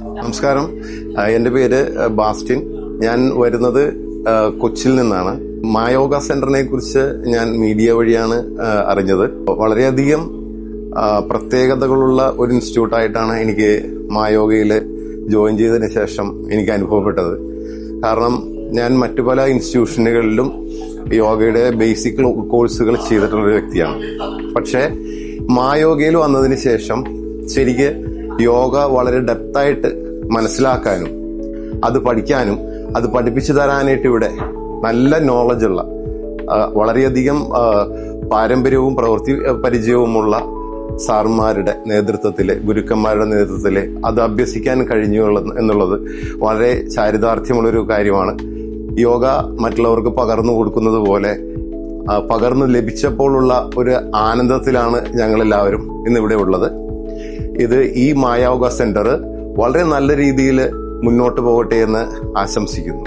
നമസ്കാരം. എൻ്റെ പേര് ബാസ്റ്റിൻ. ഞാൻ വരുന്നത് കൊച്ചിയിൽ നിന്നാണ്. മായോഗ സെന്ററിനെ കുറിച്ച് ഞാൻ മീഡിയ വഴിയാണ് അറിഞ്ഞത്. വളരെയധികം പ്രത്യേകതകളുള്ള ഒരു ഇൻസ്റ്റിറ്റ്യൂട്ടായിട്ടാണ് എനിക്ക് മായോഗയിൽ ജോയിൻ ചെയ്തതിന് ശേഷം എനിക്ക് അനുഭവപ്പെട്ടത്. കാരണം ഞാൻ മറ്റു പല ഇൻസ്റ്റിറ്റ്യൂഷനുകളിലും യോഗയുടെ ബേസിക് കോഴ്സുകൾ ചെയ്തിട്ടുള്ള ഒരു വ്യക്തിയാണ്. പക്ഷേ മായോഗയിൽ വന്നതിന് ശേഷം ശരിക്ക് യോഗ വളരെ ഡെപ്തായിട്ട് മനസ്സിലാക്കാനും അത് പഠിക്കാനും അത് പഠിപ്പിച്ചു തരാനായിട്ട് ഇവിടെ നല്ല നോളജുള്ള വളരെയധികം പാരമ്പര്യവും പ്രവൃത്തി പരിചയവുമുള്ള സാർമാരുടെ നേതൃത്വത്തില്, ഗുരുക്കന്മാരുടെ നേതൃത്വത്തില് അത് അഭ്യസിക്കാൻ കഴിഞ്ഞു എന്നുള്ളത് വളരെ ചാരിതാർത്ഥ്യമുള്ളൊരു കാര്യമാണ്. യോഗ മറ്റുള്ളവർക്ക് പകർന്നു കൊടുക്കുന്നത് പോലെ പകർന്നു ലഭിച്ചപ്പോഴുള്ള ഒരു ആനന്ദത്തിലാണ് ഞങ്ങളെല്ലാവരും ഇന്നിവിടെ ഉള്ളത്. ഈ മായോഗ സെന്റർ വളരെ നല്ല രീതിയിൽ മുന്നോട്ട് പോകട്ടെ എന്ന് ആശംസിക്കുന്നു.